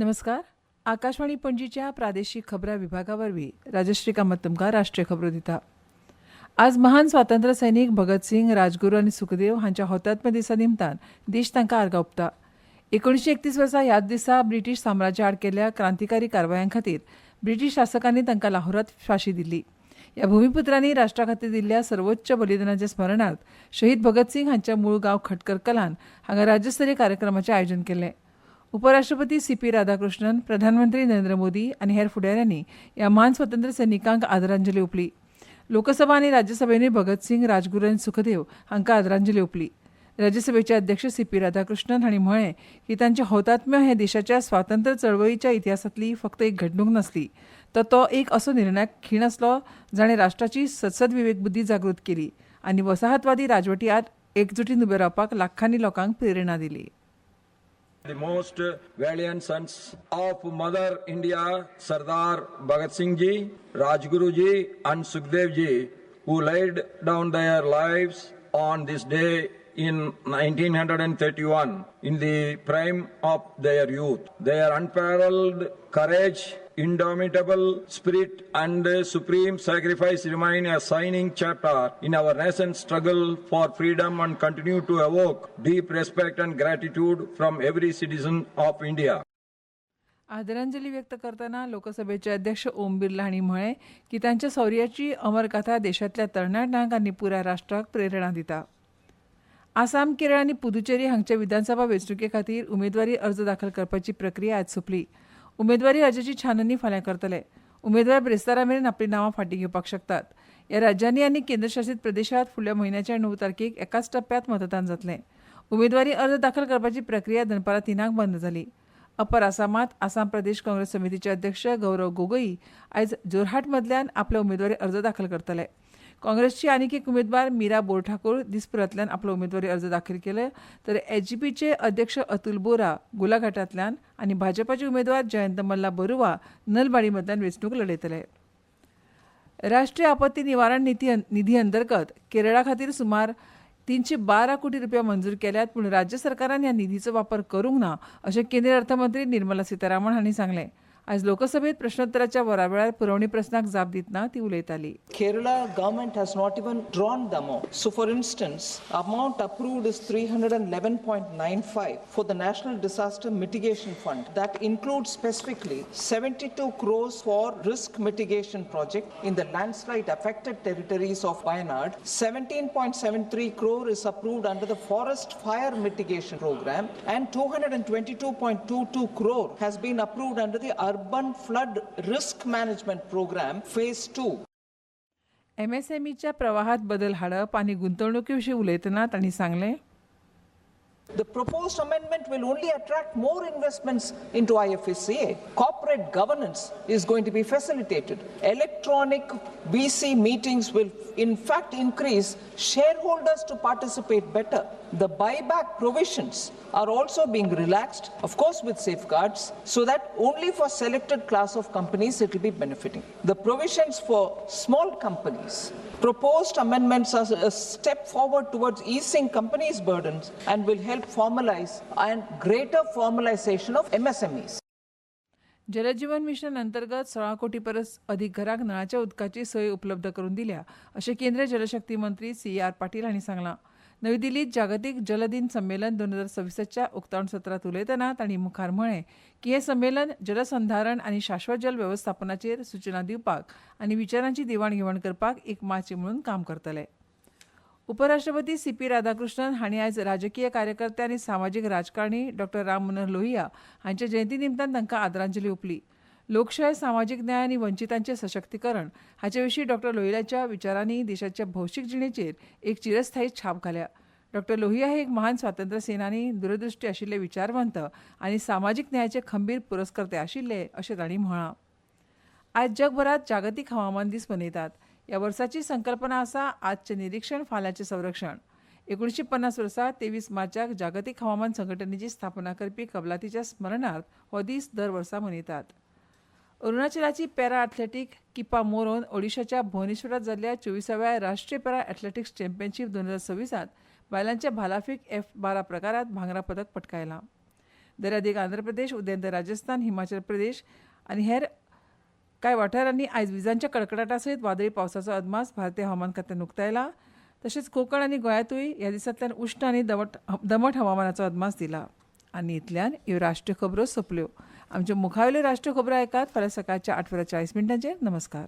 नमस्कार. आकाशवाणी पणजीच्या प्रादेशीक खबरां विभागावरवीं राजश्री कामत तुमकां राष्ट्रीय खबरो दिता. आज महान स्वातंत्र्य सैनीक भगत सिंग, राजगुरू आनी सुखदेव हांच्या हौतात्म्य दिसा निमतान देश तांकां आर्गां ओंपता. 1931 वर्सा ह्याच दिसा ब्रिटीश साम्राज्या आड केल्ल्या क्रांतिकारी कारवायां खातीर ब्रिटीश शासकांनी तांकां लाहोरांत फाशी दिल्ली. ह्या भुमिपुत्रांनी राष्ट्रा खातीर दिल्ल्या सर्वोच्च बलिदानाच्या स्मरणार्थ शहीद भगत सिंग हांच्या मूळ गांव खटकर कलान हांगा राज्यस्तरीय कार्यक्रमाचें आयोजन केल्लें. उपराष्ट्रपती सी.पी. राधाकृष्णन, प्रधानमंत्री नरेंद्र मोदी आनी हेर फुडाऱ्यांनी ह्या महान स्वातंत्र्य सैनिकांक आदरांजली ओंपली. लोकसभा आनी राज्यसभेनूय भगत सिंग, राजगुरू आनी सुखदेव हांकां आदरांजली ओंपली. राज्यसभेचे अध्यक्ष सी.पी. राधाकृष्णन हांणी म्हळें की तांचें हौतात्म्य हें देशाच्या स्वातंत्र्य चळवळीच्या इतिहासांतली फक्त एक घडणूक नासली, तर तो एक असो निर्णायक खीण आसलो जाणें राष्ट्राची सदसद विवेकबुद्धी जागृत केली आनी वसाहतवादी राजवटी आड एकजुटीन उबे रावपाक लाखांनी लोकांक प्रेरणा दिली. The most valiant sons of Mother India, Sardar Bhagat Singh Ji, Rajguru Ji and Sukhdev Ji, who laid down their lives on this day in 1931 in the prime of their youth. Their unparalleled courage, indomitable spirit and supreme sacrifice remain a shining chapter in our nation's struggle for freedom and continue to evoke deep respect and gratitude from every citizen of India. आदरांजली व्यक्त करतना लोकसभेचे अध्यक्ष ओम बिर्ला हांणी म्हळें की तांच्या शौर्याची अमर कथा देशांतल्या तरणाट्यांक आनी पुराय राष्ट्राक प्रेरणा दिता. आसाम, केरळ आनी पुदुचेरी हांगच्या विधानसभा वेंचणुके खातीर उमेदवारी अर्ज दाखल करपाची प्रक्रिया आज सोंपली. उमेदवारी अर्जाची छाननी फाल्यां करतले. उमेदवार ब्रेस्तारा मेरेन आपली नांवां फाटीं घेवपाक शकतात. ह्या राज्यांनी आनी केंद्रशासीत प्रदेशांत फुडल्या म्हयन्याच्या 9 तारखेक एकाच टप्प्यात मतदान जातलें. उमेदवारी अर्ज दाखल करपाची प्रक्रिया दनपारां 3 बंद जाली. अपर आसामांत आसाम प्रदेश काँग्रेस समितीचे अध्यक्ष गौरव गोगोई आयज जोरहाटमधल्यान आपलो उमेदवारी अर्ज दाखल करतले. काँग्रेसची आनीक एक उमेदवार मीरा बोरठाकूर दिसपुरांतल्यान आपलो उमेदवारी अर्ज दाखल केलो, तर एचजीपीचे अध्यक्ष अतुल बोरा गोलाघाटांतल्यान आनी भाजपाचे उमेदवार जयंत मल्ला बरुवा नलबाडीमधल्यान वेंचणूक लढयतले. राष्ट्रीय आपत्ती निवारण निधी अंतर्गत केरळा खातीर सुमार 312 कोटी रुपया मंजूर केल्यात, पूण राज्य सरकारान ह्या निधीचो वापर करूंक ना अशें केंद्रीय अर्थमंत्री निर्मला सीतारामन हांणी सांगलें. आज लोकसभेत प्रश्नोत्तराच्या वरावेळार पुरवणी प्रस्नाक जाप दितना ती उलयताली. Kerala government has not even drawn the amount. So for instance, amount approved is 311.95 for the National Disaster Mitigation Fund. That includes specifically 72 crores for risk mitigation project in the landslide affected territories of Wayanad. 17.73 crore is approved under the forest fire mitigation program and 222.22 crore has been approved under the Urban Flood Risk Management Program Phase 2. एमएसएमईच्या प्रवाहात बदल हाडप आनी गुंतवणुकीविशीं उलयतना तांणी सांगलें, The proposed amendment will only attract more investments into IFSCA. Corporate governance is going to be facilitated. Electronic BC meetings will in fact increase shareholders to participate better. The buyback provisions are also being relaxed, of course with safeguards, so that only for selected class of companies it will be benefiting. The provisions for small companies, proposed amendments are a step forward towards easing companies' burdens and will help formalize and greater formalization of MSMEs. Jal Jeevan mission अंतर्गत 16 कोटी परस अधिक घरांक नळाच्या उदकाची सोय उपलब्ध करून दिल्या अशें केंद्रीय जलशक्ती मंत्री C.R. पाटील हांणी सांगलां. नवी दिल्लीत जागतीक जल दिन संमेलन 2026च्या उक्तावण सत्रांत उलयतना तांणी मुखार म्हळें की हें संमेलन जलसंधारण आनी शाश्वत जल वेवस्थापनाचेर सूचना दिवपाक आनी विचारांची दिवाण घेवाण करपाक एक माची म्हणून काम करतले. उपराष्ट्रपती सी.पी. राधाकृष्णन हांणी आयज राजकीय कार्यकर्ते आनी सामाजीक राजकारणी डॉ. राम मनोहर लोहिया हांच्या जयंती निमतान तांकां आदरांजली ओंपली. लोकशाय, सामाजीक न्याय आनी वंचितांचें सशक्तीकरण हाचे विशीं डॉ. लोहियाच्या विचारांनी देशाच्या भौशीक जिणेचेर एक चिरस्थायी छाप घाल्या. डॉ. लोहिया हे एक महान स्वातंत्र्य सेनानी, दूरदृश्टी आशिल्ले विचारवंत आनी सामाजीक न्यायाचे खंबीर पुरस्कर्ते आशिल्ले अशें तांणी म्हळां. आयज जगभरात जागतीक हवामान दीस मनयतात. ह्या वर्साची संकल्पना आसा आजचें निरीक्षण, फाल्यांचें संरक्षण. 1950 वर्सा 23 मार्चाक जागतीक हवामान संघटनेची स्थापना करपी कबलातीच्या स्मरणार्थ हो दीस दर वर्सा मनयतात. अरुणाचलाची पॅरा ॲथलेटीक किपा मोरोन ओडिशाच्या भुवनेश्वरात जाल्ल्या 24व्या राष्ट्रीय पॅरा ॲथलेटिक्स चॅम्पियनशीप 2026त बायलांच्या भालाफेक F12 प्रकारांत भांगरा पदक पटकायलां. दर्यादेग आंध्र प्रदेश, उदेंत राजस्थान, हिमाचल प्रदेश आनी हेर कांय वाठारांनी आयज विजांच्या कडकडाटा सयत वादळी पावसाचो अदमास भारतीय हवामान खात्यान उक्तायला. तशेंच कोंकण आनी गोंयांतूय ह्या दिसांतल्यान उश्ण आनी दमट हवामानाचो अदमास दिला. आनी इतल्यान ह्यो राष्ट्रीय खबरो सोंपल्यो. आमच्यो मुखावेल्यो राष्ट्रीय खबरो आयकात फाल्यां सकाळच्या 8:40 नमस्कार.